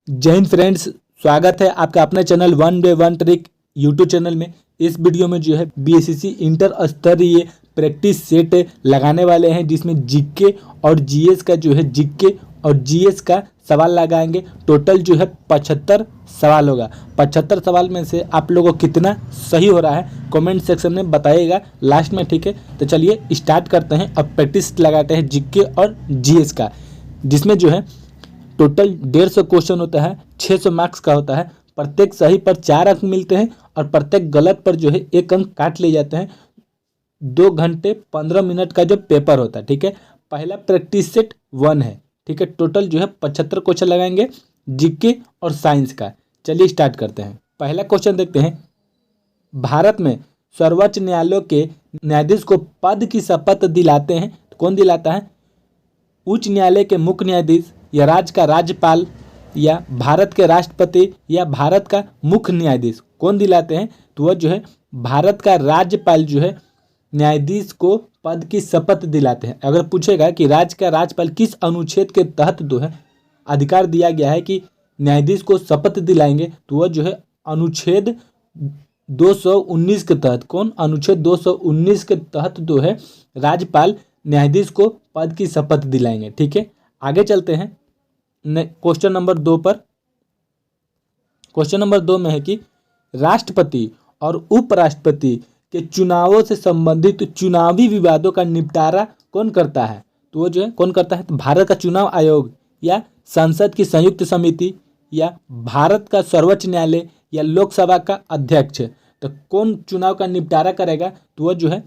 जय हिंद फ्रेंड्स, स्वागत है आपका अपने channel one day one trick YouTube channel में। इस वीडियो में जो है बीएसएससी इंटर स्तरीय प्रैक्टिस सेट लगाने वाले हैं, जिसमें जीके और जीएस का जो है जीके और जीएस का सवाल लगाएंगे। टोटल जो है 75 सवाल होगा। 75 सवाल में से आप लोगों को कितना सही हो रहा है कमेंट सेक्शन में बताइएगा लास्ट में, ठीक है। तो चलिए स्टार्ट करते हैं। अब प्रैक्टिस लगाते हैं जीके और जीएस का, जिसमें जो है टोटल 150 क्वेश्चन होता है, 600 मार्क्स का होता है। प्रत्येक सही पर 4 अंक मिलते हैं और प्रत्येक गलत पर जो है 1 अंक काट लिए जाते हैं। 2 घंटे 15 मिनट का जो पेपर होता है, ठीक है। पहला प्रैक्टिस सेट 1 है, ठीक है। टोटल जो है 75 क्वेश्चन लगाएंगे जीके और साइंस का। चलिए स्टार्ट करते हैं। पहला क्वेश्चन देखते हैं। भारत में सर्वोच्च न्यायालय के न्यायाधीश को पद की शपथ दिलाते हैं, तो कौन दिलाता है? उच्च न्यायालय के मुख्य न्यायाधीश, या राज्य का राज्यपाल, या भारत के राष्ट्रपति, या भारत का मुख्य न्यायाधीश। कौन दिलाते हैं? तो वह जो है भारत का राज्यपाल जो है न्यायाधीश को पद की शपथ दिलाते हैं। अगर पूछेगा कि राज्य का राज्यपाल किस अनुच्छेद के तहत जो है अधिकार दिया गया है कि न्यायाधीश को शपथ दिलाएंगे, तो वह जो है अनुच्छेद 219 के तहत। कौन? अनुच्छेद 219 के तहत जो है राज्यपाल न्यायाधीश को पद की शपथ दिलाएंगे, ठीक है। आगे चलते हैं क्वेश्चन नंबर 2 पर। क्वेश्चन नंबर 2 में है कि राष्ट्रपति और उपराष्ट्रपति के चुनावों से संबंधित चुनावी विवादों का निपटारा कौन करता है? तो वो जो है कौन करता है? तो भारत का चुनाव आयोग, या संसद की संयुक्त समिति, या भारत का सर्वोच्च न्यायालय, या लोकसभा का अध्यक्ष। तो कौन चुनाव का निपटारा करेगा? तो वह जो है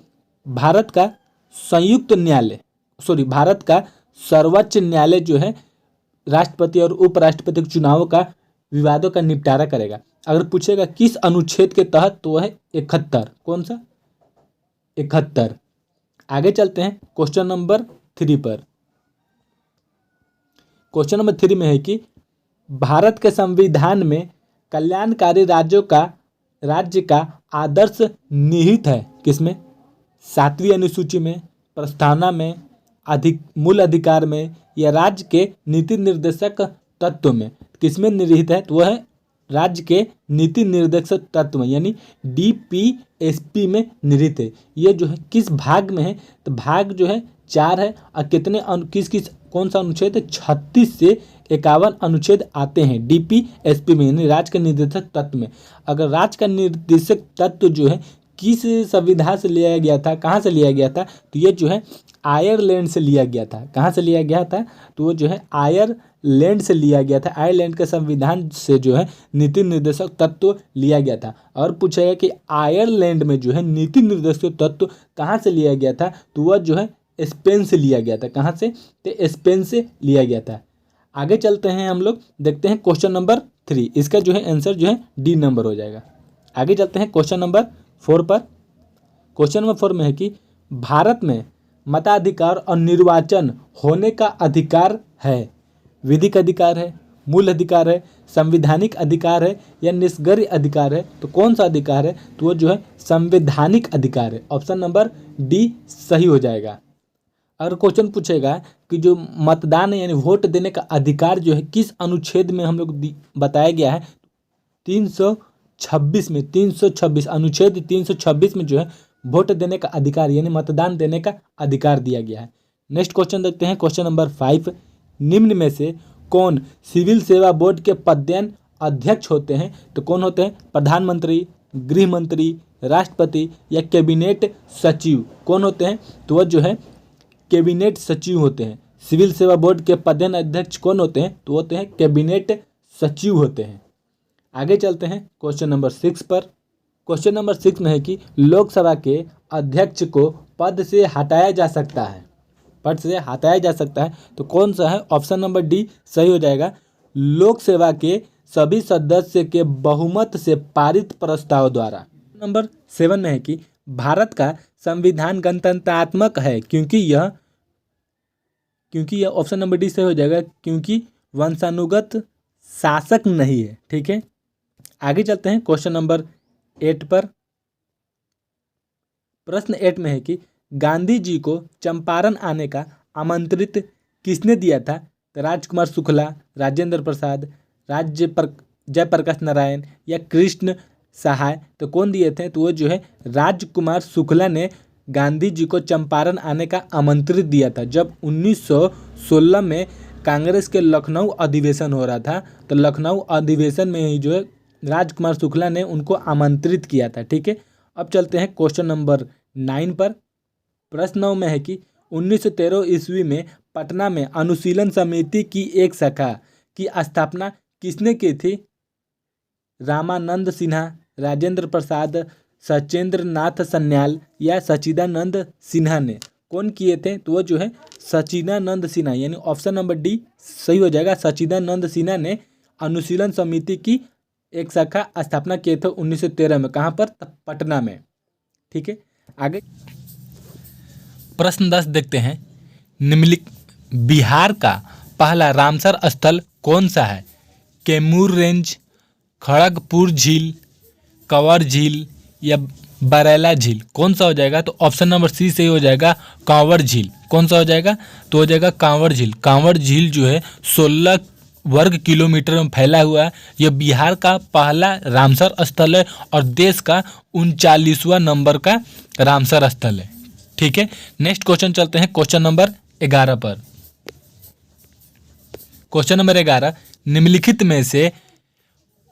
भारत का संयुक्त न्यायालय, भारत का सर्वोच्च न्यायालय जो है राष्ट्रपति और उपराष्ट्रपति के चुनावों का विवादों का निपटारा करेगा। अगर पूछेगा किस अनुच्छेद के तहत, तो वह है 71। कौन सा? 71। आगे चलते हैं क्वेश्चन नंबर 3 पर। क्वेश्चन नंबर 3 में है कि भारत के संविधान में कल्याणकारी राज्य का आदर्श निहित है किसमें? 7वीं अनुसूची में, प्रस्तावना में, मूल अधिकार में, या राज्य के नीति निर्देशक तत्व में। किसमें निहित है? तो वह है राज्य के नीति निर्देशक तत्व में, यानी डीपीएसपी में निहित है। ये जो है किस भाग में है? तो भाग जो है 4 है। और कितने किस कौन सा अनुच्छेद है? 36 से 51 अनुच्छेद आते हैं डीपीएसपी में, यानी राज्य के निर्देशक तत्व में। अगर राज्य का निर्देशक तत्व जो है किस संविधान से लिया गया था, कहाँ से लिया गया था? तो ये जो है आयरलैंड से लिया गया था। कहाँ से लिया गया था? तो वो जो है आयरलैंड से लिया गया था। आयरलैंड के संविधान से जो है नीति निर्देशक तत्व लिया गया था। और पूछेगा कि आयरलैंड में जो है नीति निर्देशक तत्व कहाँ से लिया गया था? तो वह जो है स्पेन से लिया गया था। कहाँ से? तो स्पेन से लिया गया था। आगे चलते हैं, हम लोग देखते हैं क्वेश्चन नंबर 3। इसका जो है आंसर जो है डी नंबर हो जाएगा। आगे चलते हैं क्वेश्चन नंबर 4 पर। क्वेश्चन नंबर 4 में है कि भारत में मताधिकार और निर्वाचन होने का अधिकार है। विधिक अधिकार है, मूल अधिकार है, संवैधानिक अधिकार है, या निष्क्रिय अधिकार है। तो कौन सा अधिकार है? तो वो जो है संवैधानिक अधिकार है। ऑप्शन नंबर डी सही हो जाएगा। अगर क्वेश्चन पूछेगा कि जो मतदान है यानी वोट देने का अधिकार जो है किस अनुच्छेद में हम लोग बताया गया है? 326 में, 326 अनुच्छेद 326 में जो है वोट देने का अधिकार यानी मतदान देने का अधिकार दिया गया है। नेक्स्ट क्वेश्चन देखते हैं, क्वेश्चन नंबर 5। निम्न में से कौन सिविल सेवा बोर्ड के पदेन अध्यक्ष होते हैं? तो कौन होते हैं? प्रधानमंत्री, गृह मंत्री, राष्ट्रपति, या कैबिनेट सचिव। कौन होते हैं? तो वह जो है कैबिनेट सचिव होते हैं। सिविल सेवा बोर्ड के पदेन अध्यक्ष कौन होते हैं? तो होते हैं कैबिनेट सचिव होते हैं। आगे चलते हैं क्वेश्चन नंबर 6 पर। क्वेश्चन नंबर 6 में है कि लोकसभा के अध्यक्ष को पद से हटाया जा सकता है। पद से हटाया जा सकता है तो कौन सा है? ऑप्शन नंबर डी सही हो जाएगा। लोकसभा के सभी सदस्य के बहुमत से पारित प्रस्ताव द्वारा। नंबर 7 में है कि भारत का संविधान गणतंत्रात्मक है क्योंकि यह ऑप्शन नंबर डी सही हो जाएगा, क्योंकि वंशानुगत शासक नहीं है, ठीक है। आगे चलते हैं क्वेश्चन नंबर 8 पर। प्रश्न 8 में है कि गांधी जी को चंपारण आने का आमंत्रित किसने दिया था? तो राजकुमार शुक्ला, राजेंद्र प्रसाद, जयप्रकाश नारायण या कृष्ण सहाय, तो कौन दिए थे? तो वो जो है राजकुमार शुक्ला ने गांधी जी को चंपारण आने का आमंत्रित दिया था। जब 1916 में कांग्रेस के लखनऊ अधिवेशन हो रहा था, तो लखनऊ अधिवेशन में ही जो है राजकुमार शुक्ला ने उनको आमंत्रित किया था। ठीक है, अब चलते हैं क्वेश्चन नंबर 9 पर। प्रश्न 9 में है कि 1913 ईस्वी में पटना में अनुशीलन समिति की एक शाखा की स्थापना किसने की थी? रामानंद सिन्हा, राजेंद्र प्रसाद, सचेंद्र नाथ सन्याल या सच्चिदानंद सिन्हा ने? कौन किए थे? तो वो जो है सच्चिदानंद सिन्हा, यानी ऑप्शन नंबर डी सही हो जाएगा। सच्चिदानंद सिन्हा ने अनुशीलन समिति की एक शाखा स्थापना किए थे 1913 में। कहाँ पर? पटना में। ठीक है, आगे प्रश्न 10 देखते हैं। निम्नलिखित बिहार का पहला रामसर स्थल कौन सा है? कैमूर रेंज, खड़गपुर झील, कंवर झील या बरैला झील? कौन सा हो जाएगा? तो ऑप्शन नंबर सी सही हो जाएगा, कांवर झील। कौन सा हो जाएगा? तो हो जाएगा कांवर झील। कांवर झील जो है 16 वर्ग किलोमीटर में फैला हुआ है। यह बिहार का पहला रामसर स्थल है और देश का 39वां नंबर का रामसर स्थल है। ठीक है, नेक्स्ट क्वेश्चन चलते हैं क्वेश्चन नंबर 11 पर। क्वेश्चन नंबर 11, निम्नलिखित में से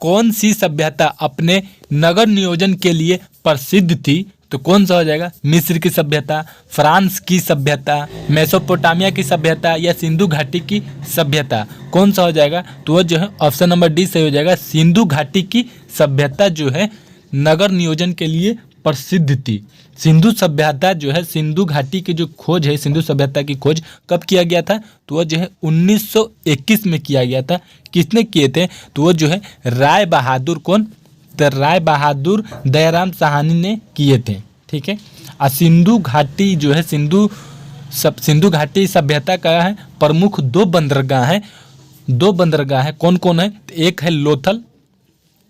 कौन सी सभ्यता अपने नगर नियोजन के लिए प्रसिद्ध थी? तो कौन सा हो जाएगा? मिस्र की सभ्यता, फ्रांस की सभ्यता, मेसोपोटामिया की सभ्यता या सिंधु घाटी की सभ्यता? कौन सा हो जाएगा? तो वो जो है ऑप्शन नंबर डी सही हो जाएगा। सिंधु घाटी की सभ्यता जो है नगर नियोजन के लिए प्रसिद्ध थी। सिंधु सभ्यता जो है, सिंधु घाटी की जो खोज है, सिंधु सभ्यता की खोज कब किया गया था? तो वो जो है 1921 में किया गया था। किसने किए थे? तो वो जो है राय बहादुर, कौन? तो राय बहादुर दयाराम साहनी ने किए थे। ठीक है, और सिंधु घाटी जो है, सिंधु घाटी सभ्यता का है प्रमुख दो बंदरगाह है। कौन कौन है? तो एक है लोथल,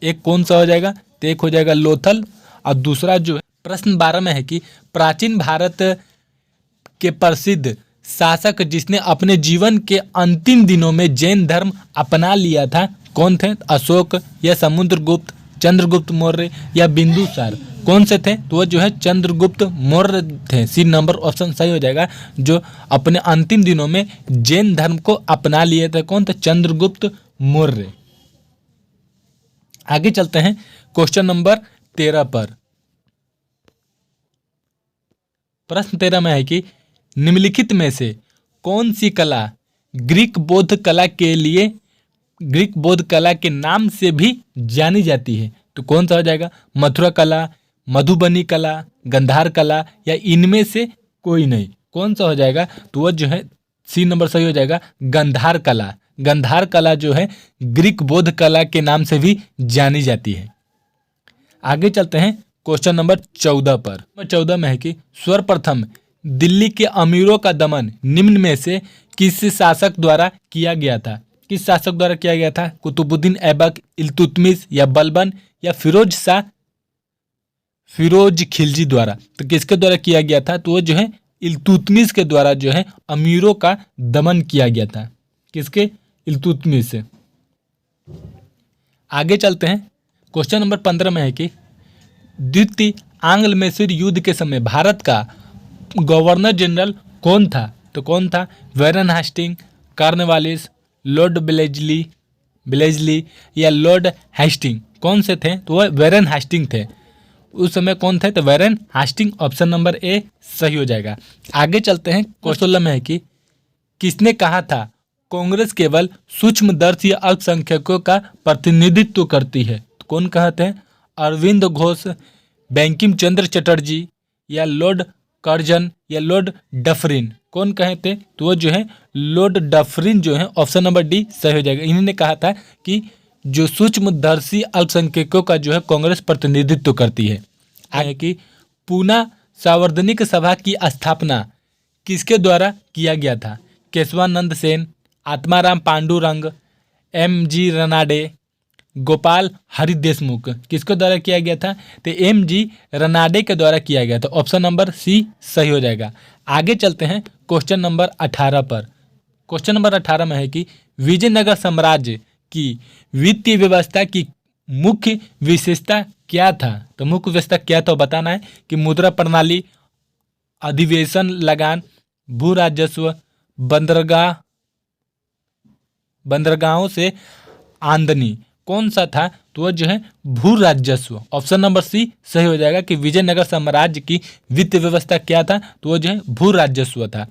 एक कौन सा हो जाएगा? तो एक हो जाएगा लोथल और दूसरा जो है प्रश्न 12 में है कि प्राचीन भारत के प्रसिद्ध शासक जिसने अपने जीवन के अंतिम दिनों में जैन धर्म अपना लिया था, कौन थे? अशोक या समुद्रगुप्त, चंद्रगुप्त मौर्य या बिंदुसार? कौन से थे? तो वो जो है चंद्रगुप्त मौर्य थे। सी नंबर ऑप्शन सही हो जाएगा। जो अपने अंतिम दिनों में जैन धर्म को अपना लिए थे, कौन थे? चंद्रगुप्त मौर्य। आगे चलते हैं क्वेश्चन नंबर 13 पर। प्रश्न 13 में है कि निम्नलिखित में से कौन सी कला ग्रीक बौद्ध कला के नाम से भी जानी जाती है? तो कौन सा हो जाएगा? मथुरा कला, मधुबनी कला, गंधार कला या इनमें से कोई नहीं? कौन सा हो जाएगा? तो वह जो है सी नंबर सही हो जाएगा, गंधार कला। गंधार कला जो है ग्रीक बौद्ध कला के नाम से भी जानी जाती है। आगे चलते हैं क्वेश्चन नंबर 14 पर। नंबर 14 में है कि सर्वप्रथम दिल्ली के अमीरों का दमन निम्न में से किस शासक द्वारा किया गया था? किस शासक द्वारा किया गया था? कुतुबुद्दीन ऐबक, इल्तुतमिश या बलबन या फिरोज खिलजी द्वारा? तो किसके द्वारा किया गया था? तो वो जो है इल्तुतमिश के द्वारा जो है अमीरों का दमन किया गया था। किसके? इल्तुतमिश से। आगे चलते हैं क्वेश्चन नंबर 15 में है कि द्वितीय आंग्ल मैसूर युद्ध के समय भारत का गवर्नर जनरल कौन था? तो कौन था? वैरन हास्टिंग, कॉर्नवालिस, लॉर्ड ब्लेजली या लॉर्ड हेस्टिंग? कौन से थे? तो वह वैरन हास्टिंग थे। उस समय कौन थे? तो Warren Hastings. Option number A सही हो जाएगा। आगे चलते हैं क्वेश्चन 16 में है कि किसने कहा था कांग्रेस केवल सूक्ष्मदर्शी अल्पसंख्यकों का प्रतिनिधित्व करती है? तो कौन कहते हैं? अरविंद घोष, बंकिम चंद्र चटर्जी या लॉर्ड कर्जन या लॉर्ड डफरिन? कौन कहे थे? तो वो जो है लॉर्ड डफरिन जो है ऑप्शन नंबर डी सही हो जाएगा। इन्होंने कहा था कि जो सूक्ष्मदर्शी अल्पसंख्यकों का जो है कांग्रेस प्रतिनिधित्व करती है। आगे कि पूना सार्वजनिक सभा की स्थापना किसके द्वारा किया गया था? केशवानंद सेन, आत्माराम पांडुरंग, M.G. रनाडे, गोपाल हरि देशमुख? किसके द्वारा किया गया था? तो M.G. रनाडे के द्वारा किया गया था। ऑप्शन नंबर सी सही हो जाएगा। आगे चलते हैं क्वेश्चन नंबर 18 पर। क्वेश्चन नंबर 18 में है कि विजयनगर साम्राज्य की वित्तीय व्यवस्था की मुख्य विशेषता क्या था? तो मुख्य विशेषता क्या था बताना है कि मुद्रा प्रणाली, अधिवेशन लगान, भू राजस्व, बंदरगाहों से आमदनी। कौन सा था? तो वह जो है भू राजस्व। ऑप्शन नंबर सी सही हो जाएगा कि विजयनगर साम्राज्य की वित्तीय व्यवस्था क्या था? तो वह जो है भू राजस्व था।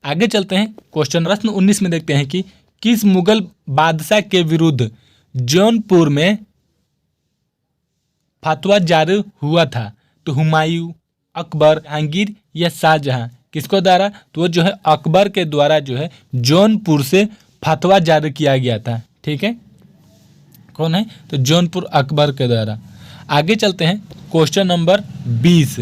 आगे चलते हैं, क्वेश्चन प्रश्न 19 में देखते हैं कि किस मुगल बादशाह के विरुद्ध जौनपुर में फतवा जारी हुआ था? तो हुमायूं, अकबर, जहांगीर या शाहजहां? किसको द्वारा? तो वो जो है अकबर के द्वारा जो है जौनपुर से फतवा जारी किया गया था। ठीक है, कौन है? तो जौनपुर अकबर के द्वारा। आगे चलते हैं, क्वेश्चन नंबर 20।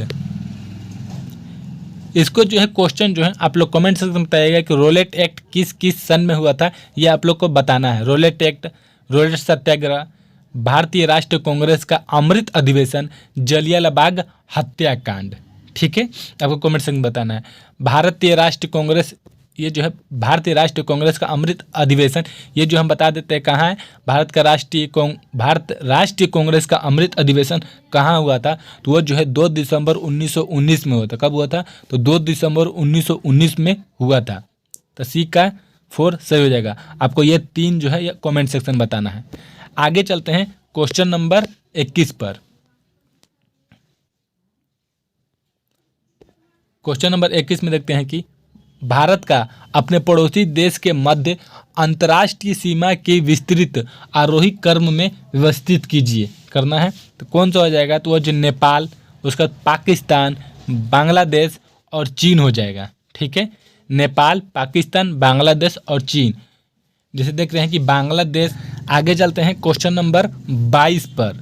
इसको जो है क्वेश्चन जो है आप लोग कमेंट सेक्शन में बताइएगा कि रोलेट एक्ट किस किस सन में हुआ था, ये आप लोग को बताना है। रोलेट एक्ट, रोलेट सत्याग्रह, भारतीय राष्ट्रीय कांग्रेस का अमृत अधिवेशन, जलियांवाला बाग हत्याकांड। ठीक है, आपको कमेंट सेक्शन में बताना है। भारतीय राष्ट्रीय कांग्रेस, ये जो है भारतीय राष्ट्रीय कांग्रेस का अमृत अधिवेशन, ये जो हम बता देते हैं कहाँ है। भारत राष्ट्रीय कांग्रेस का अमृत अधिवेशन कहाँ हुआ था? तो वो जो है 2 दिसंबर 1919 में हुआ था। कब हुआ था? तो 2 दिसंबर 1919 में हुआ था। तो सी का 4 सही हो जाएगा। आपको ये 3 जो है ये कमेंट सेक्शन बताना है। आगे चलते हैं क्वेश्चन नंबर 21 पर। क्वेश्चन नंबर 21 में देखते हैं कि भारत का अपने पड़ोसी देश के मध्य अंतर्राष्ट्रीय सीमा के विस्तृत आरोही क्रम में व्यवस्थित कीजिए। करना है तो कौन सा हो जाएगा? तो वो जो नेपाल, उसका पाकिस्तान, बांग्लादेश और चीन हो जाएगा। ठीक है, नेपाल, पाकिस्तान, बांग्लादेश और चीन। जैसे देख रहे हैं कि बांग्लादेश। आगे चलते हैं क्वेश्चन नंबर 22 पर।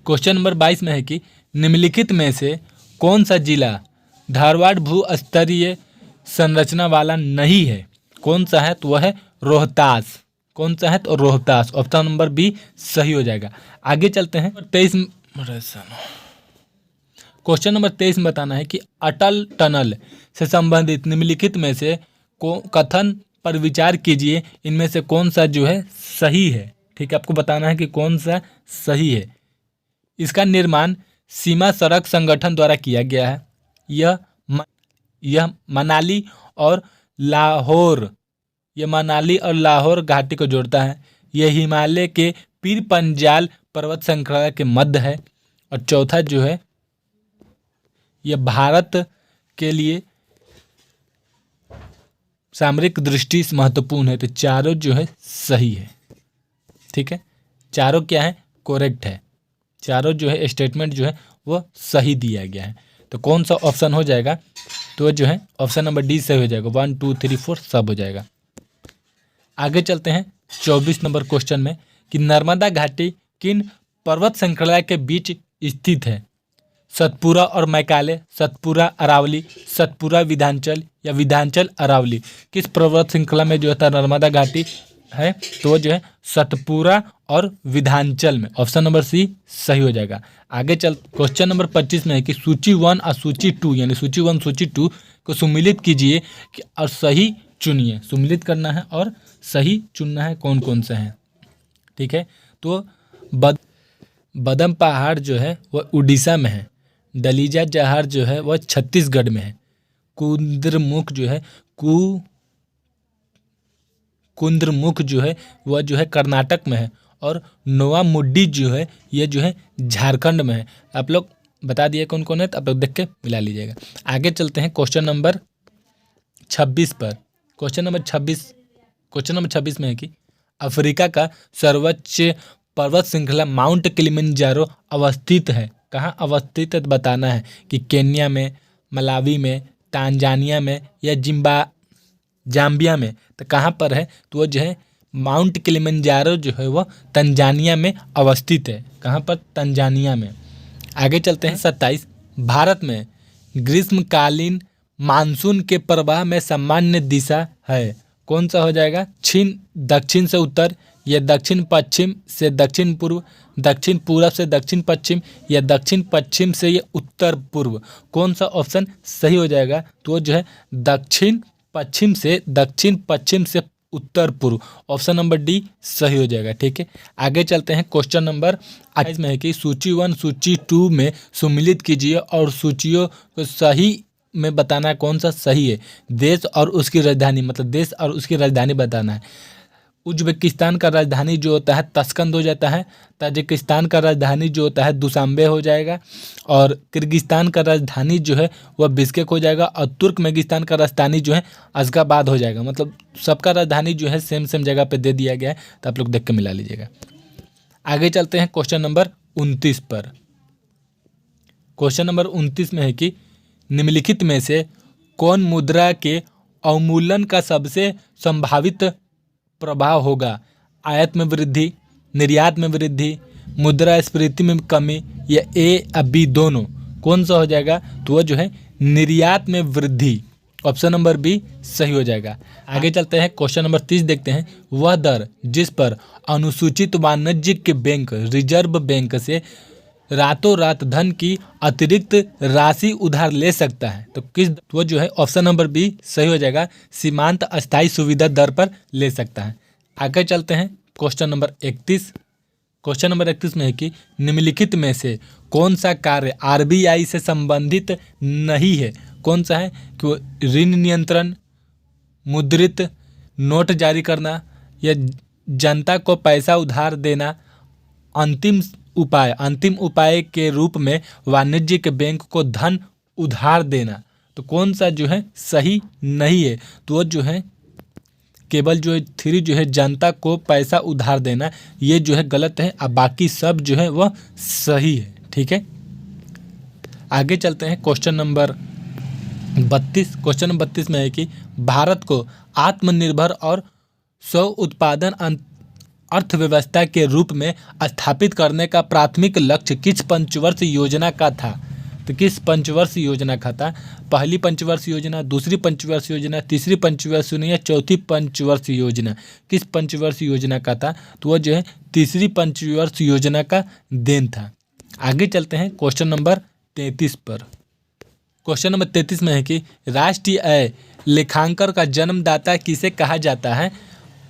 क्वेश्चन नंबर 22 में है कि निम्नलिखित में से कौन सा जिला धारवाड़ भू स्तरीय संरचना वाला नहीं है? कौन सा है? तो वह है रोहतास। कौन सा है? तो रोहतास। ऑप्शन नंबर बी सही हो जाएगा। आगे चलते हैं 23। क्वेश्चन नंबर 23 में बताना है कि अटल टनल से संबंधित निम्नलिखित में से कथन पर विचार कीजिए, इनमें से कौन सा जो है सही है। ठीक है, आपको बताना है कि कौन सा सही है। इसका निर्माण सीमा सड़क संगठन द्वारा किया गया है। यह मनाली और लाहौर घाटी को जोड़ता है। यह हिमालय के पीर पंजाल पर्वत श्रृंखला के मध्य है। और चौथा जो है यह भारत के लिए सामरिक दृष्टि से महत्वपूर्ण है। तो चारों जो है सही है। ठीक है, चारों क्या है? करेक्ट है। चारों जो है स्टेटमेंट जो है वो सही दिया गया है। तो कौन सा ऑप्शन हो जाएगा? तो जो है ऑप्शन नंबर डी सही हो जाएगा। 1 2 3 4 सब हो जाएगा। आगे चलते हैं 24 नंबर क्वेश्चन में कि नर्मदा घाटी किन पर्वत श्रृंखला के बीच स्थित है? सतपुरा और मैकाले, सतपुरा अरावली, सतपुरा विंध्याचल या विंध्याचल अरावली? किस पर्वत श्रृंखला में जो है नर्मदा घाटी है? तो जो है सतपुरा और विंध्याचल में। ऑप्शन नंबर सी सही हो जाएगा। आगे चल क्वेश्चन नंबर 25 में है कि सूची 1 और सूची 2 यानी सूची 1 सूची 2 को सम्मिलित कीजिए और सही चुनिए। सम्मिलित करना है और सही चुनना है कौन कौन से हैं। ठीक है, तो बदम पहाड़ जो है वह उड़ीसा में है। दलीजा जहार जो है वह छत्तीसगढ़ में है। कुंद्रमुख जो है वह जो है कर्नाटक में है। और नोवा मुड्डी जो है ये जो है झारखंड में है। आप लोग बता दिए कौन कौन है, तो आप लोग देख के मिला लीजिएगा। आगे चलते हैं क्वेश्चन नंबर 26 पर। क्वेश्चन नंबर 26 में है कि अफ्रीका का सर्वोच्च पर्वत श्रृंखला माउंट किलिमंजारो अवस्थित है। कहाँ अवस्थित है बताना है कि केन्या में, मलावी में, तांजानिया में या जाम्बिया में। तो कहाँ पर है? तो वो जो है माउंट किलिमंजारो जो है वह तंजानिया में अवस्थित है। कहाँ पर? तंजानिया में। आगे चलते हैं 27। भारत में ग्रीष्मकालीन मानसून के प्रवाह में सामान्य दिशा है। कौन सा हो जाएगा? दक्षिण से उत्तर या दक्षिण पश्चिम से दक्षिण पूर्व, दक्षिण पूरब से दक्षिण पश्चिम या दक्षिण पश्चिम से ये उत्तर पूर्व? कौन सा ऑप्शन सही हो जाएगा? तो जो है दक्षिण पश्चिम से उत्तर पूर्व। ऑप्शन नंबर डी सही हो जाएगा। ठीक है, आगे चलते हैं। क्वेश्चन नंबर 28 में है कि सूची 1 सूची 2 में सम्मिलित कीजिए और सूचियों को सही में बताना है कौन सा सही है। देश और उसकी राजधानी, मतलब देश और उसकी राजधानी बताना है। उज्बेकिस्तान का राजधानी जो होता है तस्कंद हो जाता है। ताजिकिस्तान का राजधानी जो होता है दुशांबे हो जाएगा। और किर्गिस्तान का राजधानी जो है वह बिश्केक हो जाएगा। और तुर्कमेनिस्तान का राजधानी जो है अशगाबाद हो जाएगा। मतलब सबका राजधानी जो है सेम सेम जगह पे दे दिया गया है, तो आप लोग देख के मिला लीजिएगा। आगे चलते हैं क्वेश्चन नंबर 29 पर। क्वेश्चन नंबर 29 में है कि निम्नलिखित में से कौन मुद्रा के अवमूल्यन का सबसे संभावित प्रभाव होगा। आयात में वृद्धि, निर्यात में वृद्धि, मुद्रास्फीति में कमी, या ए या बी दोनों। कौन सा हो जाएगा, तो वह जो है निर्यात में वृद्धि। ऑप्शन नंबर बी सही हो जाएगा। आगे चलते हैं। क्वेश्चन नंबर 30 देखते हैं। वह दर जिस पर अनुसूचित वाणिज्यिक बैंक रिजर्व बैंक से रातों रात धन की अतिरिक्त राशि उधार ले सकता है, तो किस, वो जो है ऑप्शन नंबर बी सही हो जाएगा। सीमांत अस्थायी सुविधा दर पर ले सकता है। आगे चलते हैं। Question number 31। क्वेश्चन नंबर 31 में है कि निम्नलिखित में से कौन सा कार्य आरबीआई से संबंधित नहीं है। कौन सा है कि वो ऋण नियंत्रण, मुद्रित नोट जारी करना, या जनता को पैसा उधार देना, अंतिम उपाय के रूप में वाणिज्यिक बैंक को धन उधार देना। तो कौन सा जो है सही नहीं है, तो वो जो है केवल जो है 3 जो है जनता को पैसा उधार देना, ये जो है गलत है। अब बाकी सब जो है वह सही है। ठीक है, आगे चलते हैं। Question number 32। क्वेश्चन नंबर 32 में है कि भारत को आत्मनिर्भर और स्व उत्पादन अर्थव्यवस्था के रूप में स्थापित करने का प्राथमिक लक्ष्य किस पंचवर्ष योजना का था। तो किस पंचवर्ष योजना का था। पहली पंचवर्ष योजना, दूसरी पंचवर्ष योजना, तीसरी पंचवर्ष योजना, या चौथी पंचवर्ष योजना। किस पंचवर्ष योजना का था, तो वह जो है तीसरी पंचवर्ष योजना का देन था। आगे चलते हैं क्वेश्चन नंबर 33 पर। क्वेश्चन नंबर 33 में है कि राष्ट्रीय लेखांकन का जन्मदाता किसे कहा जाता है।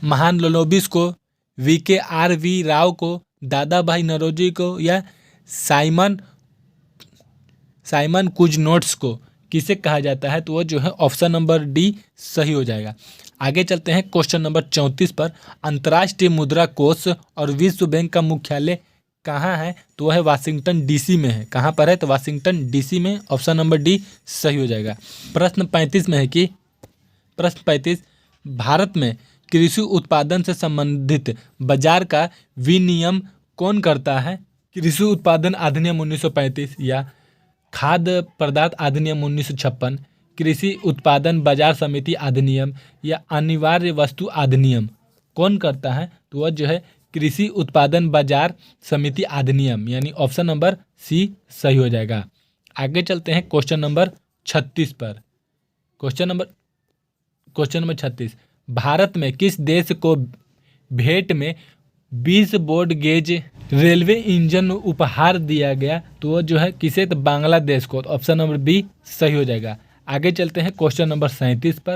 महालनोबिस को, VKR राव को, दादा भाई नौरोजी को, या साइमन कुजनोट्स को किसे कहा जाता है, तो वो जो है ऑप्शन नंबर डी सही हो जाएगा। आगे चलते हैं क्वेश्चन नंबर 34 पर। अंतर्राष्ट्रीय मुद्रा कोष और विश्व बैंक का मुख्यालय कहाँ है, तो वह है वाशिंगटन डीसी में है। कहाँ पर है, तो वाशिंगटन डीसी में। ऑप्शन नंबर डी सही हो जाएगा। प्रश्न 35 में है कि प्रश्न 35 भारत में कृषि उत्पादन से संबंधित बाजार का विनियमन कौन करता है। कृषि उत्पादन अधिनियम 1935, या खाद्य पदार्थ अधिनियम 1956, कृषि उत्पादन बाजार समिति अधिनियम, या अनिवार्य वस्तु अधिनियम। कौन करता है, तो वह जो है कृषि उत्पादन बाजार समिति अधिनियम, यानी ऑप्शन नंबर सी सही हो जाएगा। आगे चलते हैं क्वेश्चन नंबर 36 पर। Question number 36। भारत में किस देश को भेंट में 20 ब्रॉड गेज रेलवे इंजन उपहार दिया गया, तो वो जो है किसे, तो बांग्लादेश को। ऑप्शन नंबर बी सही हो जाएगा। आगे चलते हैं क्वेश्चन नंबर 37 पर।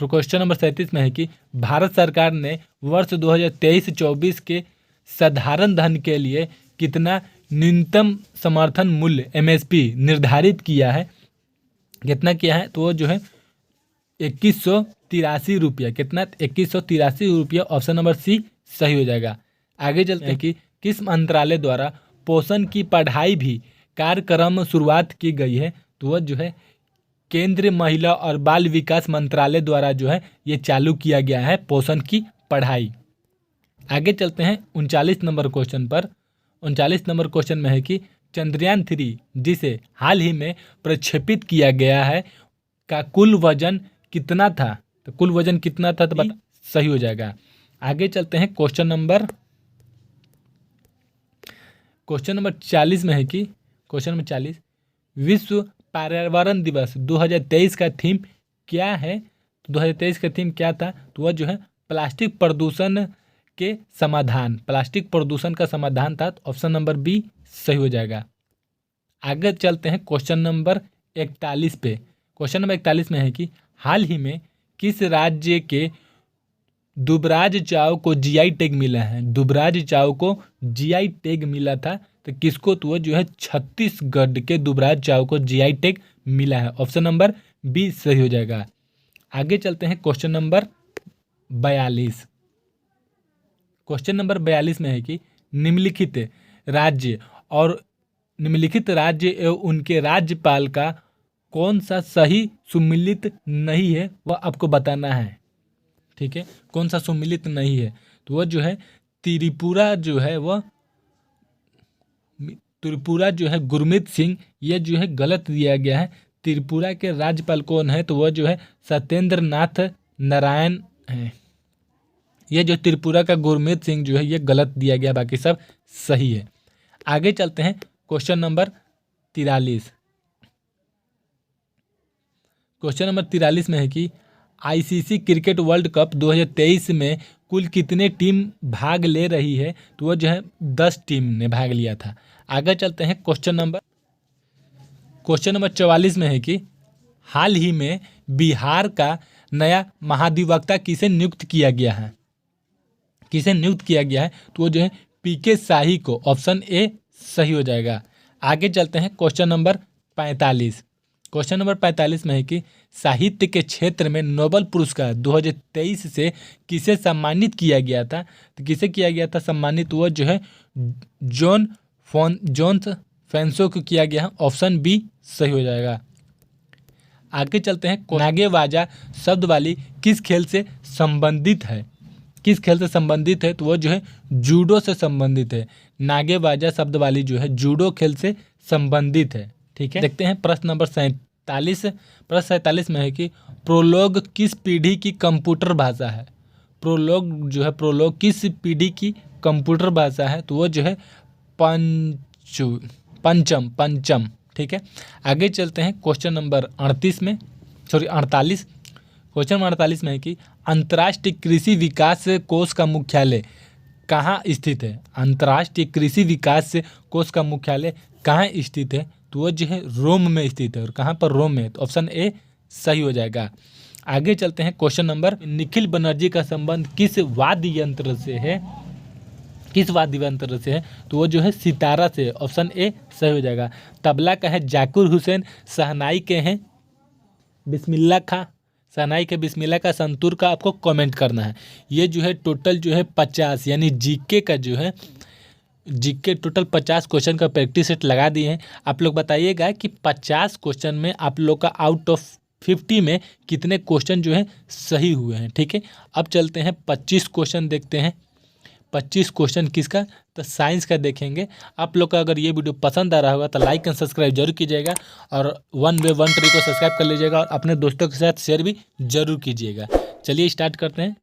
क्वेश्चन नंबर 37 में है कि भारत सरकार ने वर्ष 2023-24 के साधारण धन के लिए कितना न्यूनतम समर्थन मूल्य MSP निर्धारित किया है। कितना किया है, तो वो जो है 2183 रुपया। कितना, 2183 रुपया। ऑप्शन नंबर सी सही हो जाएगा। आगे चलते हैं कि किस मंत्रालय द्वारा पोषण की पढ़ाई भी कार्यक्रम शुरुआत की गई है, तो वह जो है केंद्रीय महिला और बाल विकास मंत्रालय द्वारा जो है ये चालू किया गया है पोषण की पढ़ाई। आगे चलते हैं 39 नंबर क्वेश्चन पर। 39 नंबर क्वेश्चन में है कि चंद्रयान 3 जिसे हाल ही में प्रक्षेपित किया गया है का कुल वजन कितना था, तो कुल वजन कितना था, तो बता सही हो जाएगा। आगे चलते हैं क्वेश्चन नंबर 40 में है कि क्वेश्चन नंबर 40 विश्व पर्यावरण दिवस 2023 का थीम क्या है। तो 2023 का थीम क्या था, तो वह जो है प्लास्टिक प्रदूषण के समाधान, प्लास्टिक प्रदूषण का समाधान था। ऑप्शन नंबर बी सही हो जाएगा। आगे चलते हैं क्वेश्चन नंबर 41 पे। क्वेश्चन नंबर 41 में है कि हाल ही में किस राज्य के दुबराज चाव को जीआई टैग मिला है, दुबराज चाव को जीआई टैग मिला था, तो किसको? तो वो जो है छत्तीसगढ़ के दुबराज चाव को जीआई टैग मिला है। ऑप्शन नंबर बी सही हो जाएगा। आगे चलते हैं क्वेश्चन नंबर 42। क्वेश्चन नंबर 42 में है कि निम्नलिखित राज्य और निम्नलिखित राज्य एवं उनके राज्यपाल का कौन सा सही सुमिलित नहीं है वह आपको बताना है। ठीक है, कौन सा सुमिलित नहीं है? तो वह जो है त्रिपुरा जो है वह त्रिपुरा जो है गुरमीत सिंह, यह जो है गलत दिया गया है। त्रिपुरा के राज्यपाल कौन है? तो वह जो है सत्येंद्र नाथ नारायण है। यह जो त्रिपुरा का गुरमीत सिंह जो है ये गलत दिया गया, बाकी सब सही है। आगे चलते हैं क्वेश्चन नंबर 43। क्वेश्चन नंबर 43 में है कि आईसीसी क्रिकेट वर्ल्ड कप 2023 में कुल कितने टीम भाग ले रही है? तो वह जो है 10 टीम ने भाग लिया था। आगे चलते हैं क्वेश्चन नंबर 44 में है कि हाल ही में बिहार का नया महाधिवक्ता किसे नियुक्त किया गया है? किसे नियुक्त किया गया है? तो वो जो है पीके शाही को। ऑप्शन ए सही हो जाएगा। आगे चलते हैं क्वेश्चन नंबर 45। क्वेश्चन नंबर 45 में है कि साहित्य के क्षेत्र में नोबेल पुरस्कार 2023 से किसे सम्मानित किया गया था? तो किसे किया गया था सम्मानित? वो जो है जॉन फेंसो को किया गया है। ऑप्शन बी सही हो जाएगा। आगे चलते हैं नागेबाजा शब्द वाली किस खेल से संबंधित है? किस खेल से संबंधित है? तो वो जो है जूडो से संबंधित है। नागेबाजा शब्द वाली जो है जूडो खेल से संबंधित है। ठीक है, देखते हैं प्रश्न नंबर 47। प्रश्न 47 में है कि प्रोलोग किस पीढ़ी की कंप्यूटर भाषा है? प्रोलोग जो है प्रोलोग किस पीढ़ी की कंप्यूटर भाषा है? तो वो जो है पंचम। ठीक है, आगे चलते हैं क्वेश्चन नंबर 48। क्वेश्चन नंबर 48 में है कि अंतर्राष्ट्रीय कृषि विकास कोष का मुख्यालय कहाँ स्थित है? अंतर्राष्ट्रीय कृषि विकास कोष का मुख्यालय कहाँ स्थित है? तो वो जो है रोम में स्थित है। और कहाँ पर? रोम में। तो ऑप्शन ए सही हो जाएगा। आगे चलते हैं क्वेश्चन नंबर निखिल बनर्जी का संबंध किस वाद्य यंत्र से है? किस वाद्य यंत्र से है? तो वो जो है सितारा से। ऑप्शन ए सही हो जाएगा। तबला का है जाकिर हुसैन, शहनाई के हैं बिस्मिल्लाह खां, शहनाई के बिस्मिल्लाह का, संतूर का आपको कमेंट करना है। ये जो है टोटल जो है 50 यानी जीके का जो है जीके टोटल 50 क्वेश्चन का प्रैक्टिस सेट लगा दिए हैं। आप लोग बताइएगा कि 50 क्वेश्चन में आप लोग का आउट ऑफ 50 में कितने क्वेश्चन जो है सही हुए हैं। ठीक है, अब चलते हैं 25 क्वेश्चन देखते हैं। 25 क्वेश्चन किसका? तो साइंस का देखेंगे। आप लोग का अगर ये वीडियो पसंद आ रहा होगा तो लाइक एंड सब्सक्राइब जरूर कीजिएगा और वन वे वन ट्री को सब्सक्राइब कर लीजिएगा और अपने दोस्तों के साथ शेयर भी जरूर कीजिएगा। चलिए स्टार्ट करते हैं।